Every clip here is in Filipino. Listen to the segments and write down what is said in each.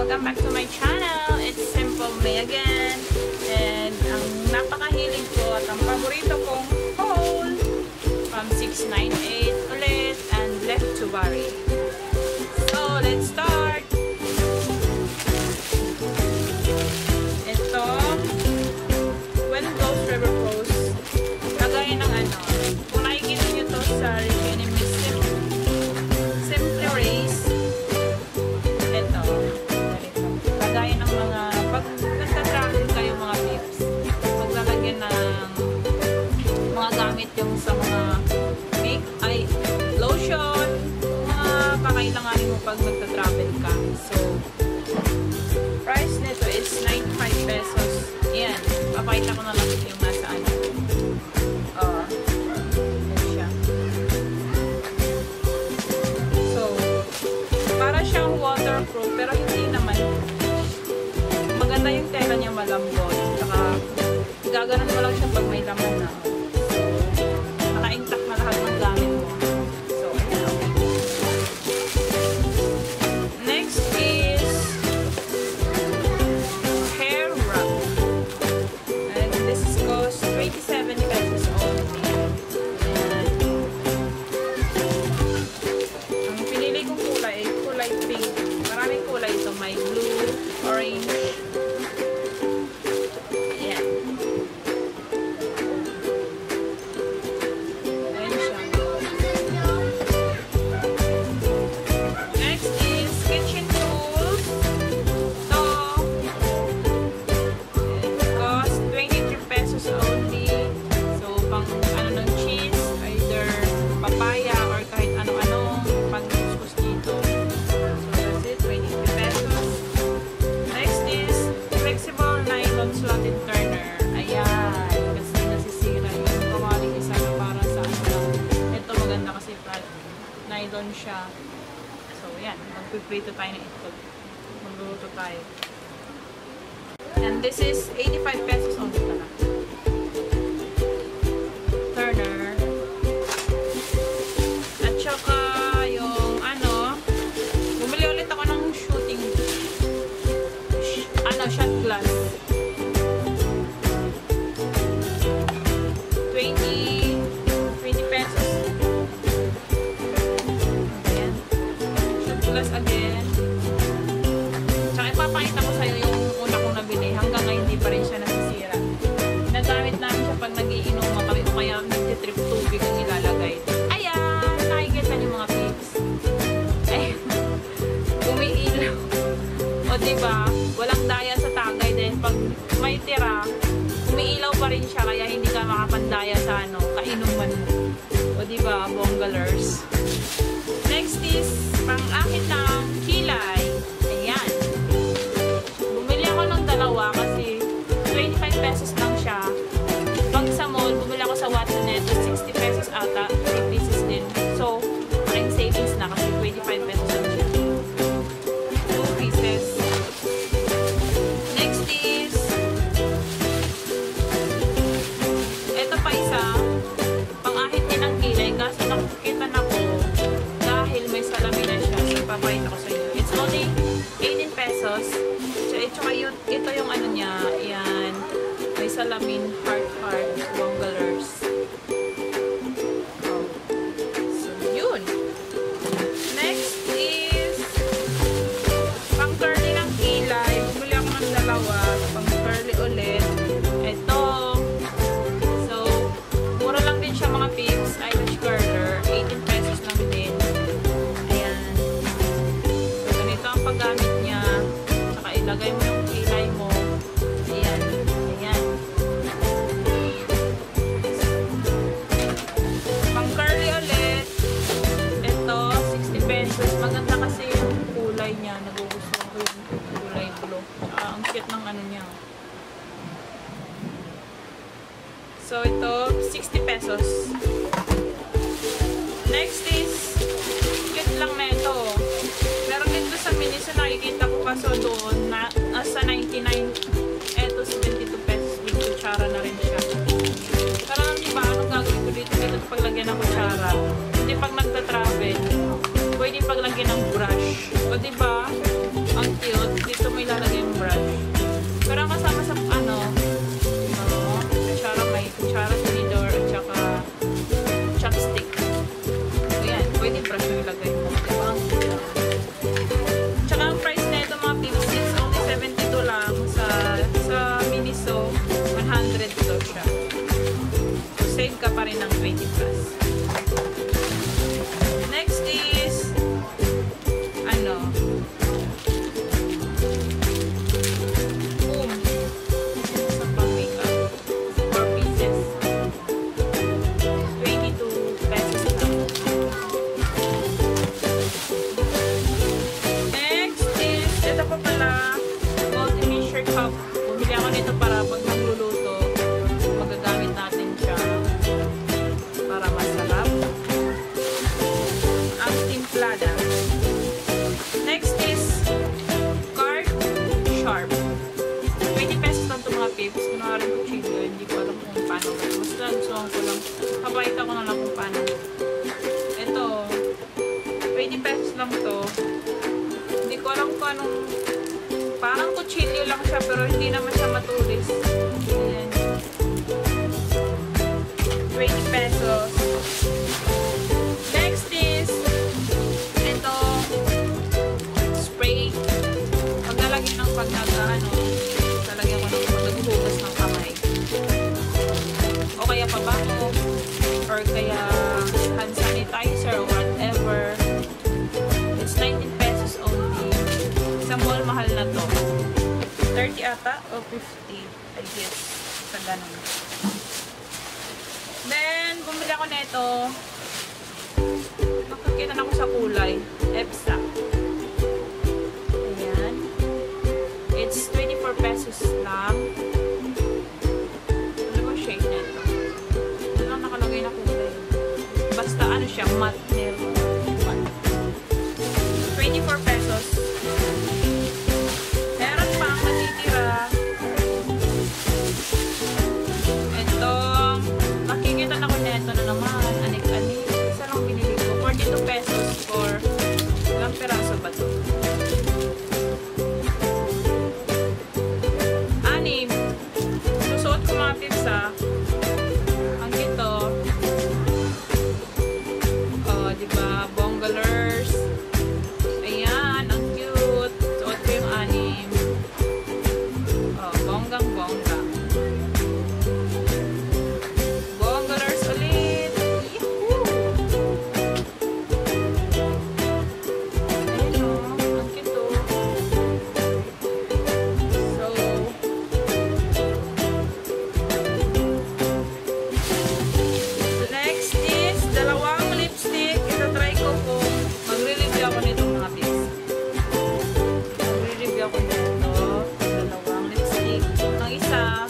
Welcome back to my channel. It's Simple Me again. And ang napakahilig ko at ang paborito kong haul from 698 ulit and left to bury. So, let's start. Ito, when Ghost River Post, kagaya ng ano, kung nakikita nyo to sa review ni Miss Simply Race, ito, kagaya ng mga, pag nagtatravel kayo mga tips, maglalagyan ng mga gamit yung sa mga lotion, mga kakailanganin mo pag magta-travel ka. So, price nito is 95 pesos. Ayan, papakita ko na lang yung nasa ano. Yan siya. So, para siyang waterproof, pero hindi naman. Maganda yung tela niya, malambot. Saka, gaganon mo lang siya pag may laman na. So, naka-intact na lahat ng gamit mo. So, ayan. Next is hair wrap. And this is cost 27 pesos only. Ayan. Ang pinili kong kulay ay kulay pink. Maraming kulay ito. May blue, orange. Ayan. Ayan siya. Next is kitchen tools. So, it costs 23 pesos only. So, pang ano ng cheese, either papaya or kahit ano-ano, pang-kuskus dito. So, that's it, 23 pesos. Next is flexible nylon slotted turner. Ayan, kasi nasisira yung kawaling isa na para sa ano lang. Ito maganda kasi nylon siya. So, yan, magpiprito tayo ng itlog. Magluluto tayo. And this is 85 pesos only pala. Turner. At saka yung ano, bumili ulit ako ng shooting shot glass. 20 pesos. Ayan. Shot glass again. Tsaka ipapakita ko sa'yo yung una kong nabili. Hanggang ngayon hindi pa rin siya nasisira. Nagamit namin siya pag nag-iinom kami o kaya nag-trip tubig ang ilalagay. Ayan! Nakikita niyo mga pics. Ayan. Umiilaw. O diba? Walang daya sa tagay din. Pag may tira, umiilaw pa rin siya kaya hindi ka makapandaya sa ano, kainuman mo. O diba? Bonggalers. Next is pang-akit ng kilay. Ayan. Bumili ako ng dalawa kasi 25 pesos lang siya. Pag sa mall, bumili ako sa Watson Net 60 pesos ata, 3 pieces din. So, parang savings na kasi 25 pesos lang siya. 2 pieces. Next is ito pa isa, pang-ahit din ng kilay kasi nakikita na ko dahil may salamin na siya. So, papakita ko sa inyo. It's only 18 pesos. Tsaka ito yung ano niya, yan, may salamin, heart, bonggalers. Oh. So, yun. Next is pang-curly ng kilay. Bumili ako ng dalawa. Pang-curly ulit. Ito. So, mura lang din siya mga pips. Eyelash curler. 18 pesos lang din. Ayan. So, ganito ang paggamit niya. Tsaka ilagay mo yung kilay mo. Ayan. Ayan. Pang-curly ulit. Ito, 60 pesos. Maganda kasi yung kulay niya. Nagugustuhan ko yung kulay blue. Ang cute ng ano niya. So, ito, 60 pesos. Next is, cute lang na ito. Meron dito sa Miniso, nakikita ko kaso doon, nasa 99. Ito, 72 pesos. May kutsara na rin siya. Pero diba, anong gagawin ko dito? Dito paglagyan ng kutsara. Hindi pag nagta-travel, pwede paglagyan ng brush. O diba, ang cute. Dito Boom! Sa pang-makeup. 4 pieces. 22 pesos lang. Next is, ito pa pala, multi-measure cup. Bumili ako nito para pag nagluluto, magagamit natin siya para masarap. Ang timplada. Next is card sharp. 20 pesos lang ito mga pips. Kunwari ko chilo. Hindi ko alam kung paano. Basta gustuhan ko lang. Papakita ko na lang kung paano. Ito. 20 pesos lang ito. Hindi ko alam kung anong parang kutsilyo lang siya pero hindi naman siya matulis. Ayan. 20 pesos. Next is ito spray. Pag nalagyan ng talagyan ko ng paghuhugas ng kamay. O kaya pabango or kaya hand sanitizer or whatever. It's 19 pesos only. Sa mall, mahal na to. 30 ata o 50, I guess. Sa ganun. Then, bumili ako nito. Nakakita na ako sa kulay. EPSA. Ayan. It's 24 pesos lang. Ano ba shade nito? Ano lang nakalagay na kulay. Basta ano siya, matte nail. 24 pesos. Meron pang natitira. Ito, makikita na ko neto na naman. Anik-anik. Isa lang binili ko. 42 pesos for ilang peraso ba ito? 6. Susuot ko mga pips ha. Ang ito. Oh, diba? Bongalers. Ayan, ang cute. Suot ko yung 6. Oh, bonggang-bongga. Bongalers ulit. Yahoo! Ayan o, ang cute o. So, next is dalawang lipstick. Ito try ko kung magre-review ako nito mga pips. Magre-review ako nito. Dalawang lipstick. Ang isa,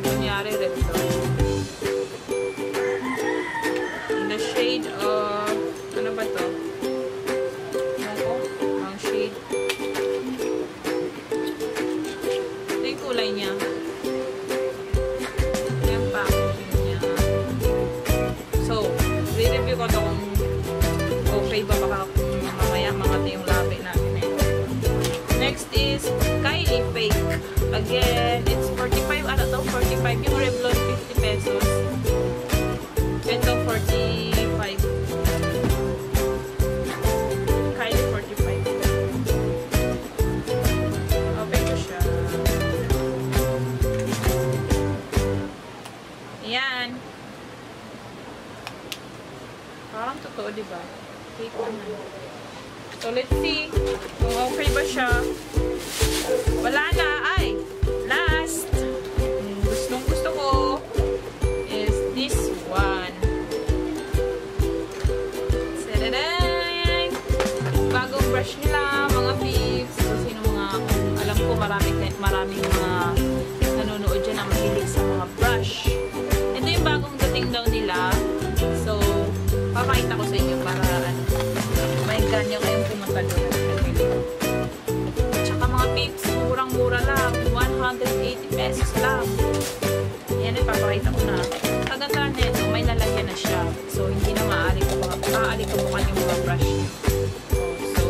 kunyari red to. In the shade of, ano ba to? Ano? Ang shade. Ito yung kulay niya. Yan packaging niya. So, re-review ko ito kung okay ba baka kung mamaya mga yung labi natin eh. Next is Kylie Fake. Again, it's 45. Ano to? 45. Yung Revlon, 50 pesos. Ito, 45. Kylie, 45. Open ko siya. Ayan. Parang totoo, diba? Fake naman. So, let's see kung okay ba siya. Wala na. Ay! Last! Gustong gusto ko is this one. Sadadang! Bagong brush nila, mga peeps. Kasi mga, alam ko maraming mga nanonood dyan na mahilig sa mga brush. Ito yung bagong dating daw nila. So, papakita ko sa inyo para may ganyan kayong pumunta doon. Tsaka mga peeps, murang-mura lang. 180 pesos lang. Yan, ipapakita ko na. Kaganda nito, may lalagyan na siya. So, hindi na maaari ko bukan yung mga brush niya. So,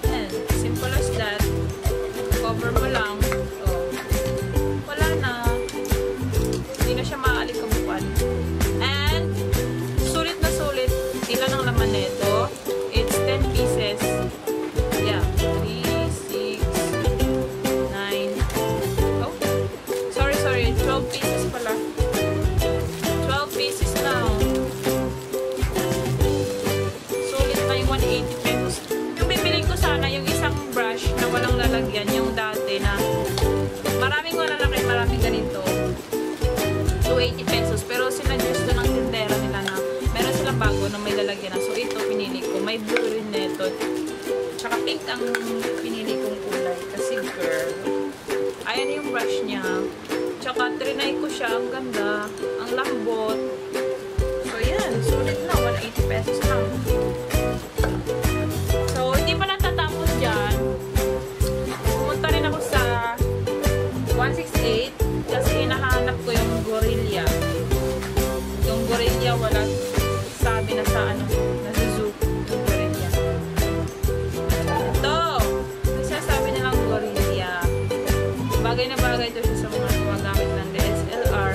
yan. Simple as that. Cover mo lang. So, white ang pinili kong kulay. Kasi girl, ayan yung brush niya. Tsaka trinay ko siya. Ang ganda. Ang lambot. So yan. Sulit na. 180 pesos lang. So hindi pa natatapos dyan. Pumunta rin ako sa 168 kasi hinahanap ko yung Gorilla. Yung Gorilla wala sabi na sa ano, nasa zoo yung Gorilla. Ito! Sasabi nilang Gorilla. Bagay na bagay ito siya sa mga gumagamit ng DSLR.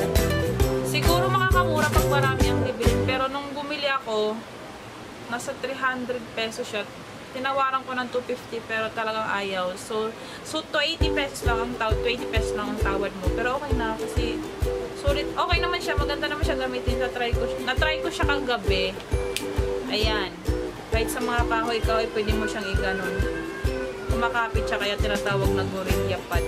Siguro makakamura pag marami ang bibilin. Pero nung bumili ako, nasa 300 pesos siya. Tinawaran ko ng 250 pero talagang ayaw. So 280 pesos lang ang tawad, 20 pesos lang ang tawad mo. Pero okay na kasi sulit. Okay naman siya, maganda naman siya gamitin. Na-try ko siya kagabi. Ayan. Kahit sa mga kahoy-kahoy, pwede mo siyang iganon. Kumakapit siya kaya tinatawag na Gorilla Pad.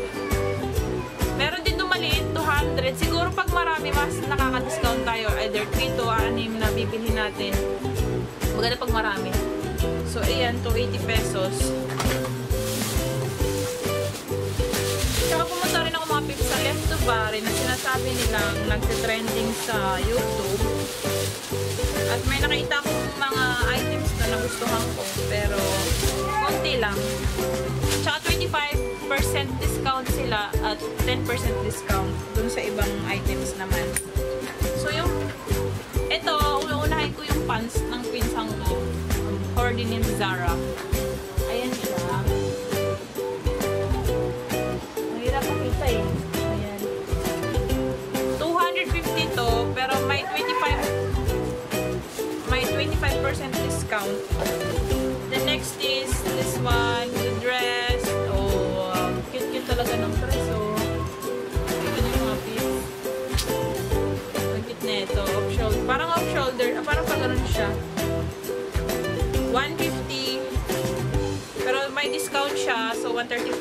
Meron din dumaliit, 200. Siguro pag marami, mas nakaka-discount tayo. Either 3 to 6 na bibili natin. Maganda pag marami. So, ayan, 280 pesos. Tsaka pumunta rin ako mga pips sa Left to Bari na sinasabi nilang nagte-trending sa YouTube. At may nakita akong mga items na nagustuhan ko. Pero, konti lang. Tsaka 25% discount sila at 10% discount dun sa ibang items naman. So, yung ito, uunahin ko yung pants ng pinsang ko. Hoarding in Zara. Ayan siya. Mahirap makita eh. Ayan. 250 to, pero may 25% discount. The next is this one, the dress. Oh, cute-cute talaga ng dress. Oh. Ito yung mga piece. Ang cute na ito. Off-shoulder. Parang off-shoulder. Parang pag ganun siya. 150 pero may discount siya so 135.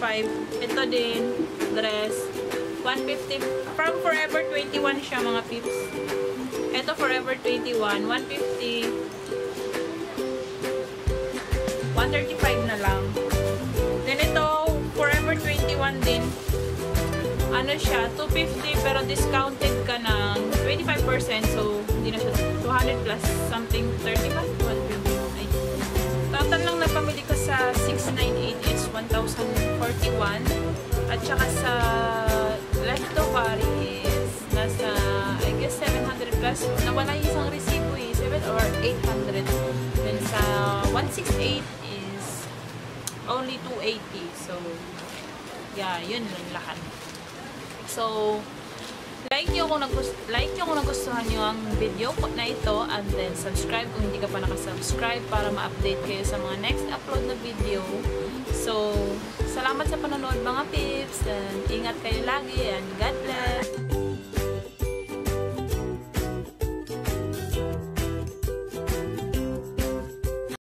Ito din dress 150 from Forever 21 siya mga pips. Ito Forever 21 150 135 na lang. Then ito Forever 21 din, ano siya 250 pero discounted ka ng 25% so hindi na siya 200 plus something 30 ba? Total lang na pamili ko sa 698 is 1,041 at saka sa Left to Bari is nasa I guess 700 plus. Nawala yung isang resibo eh, 7 or 800. Then sa 168 is only 280. So yeah, yun lang lahat. So like nyo kung nagustuhan nyo ang video na ito, and then subscribe kung hindi ka pa nakasubscribe para ma-update kayo sa mga next upload na video. So, salamat sa panonood mga pips, and ingat kayo lagi, and God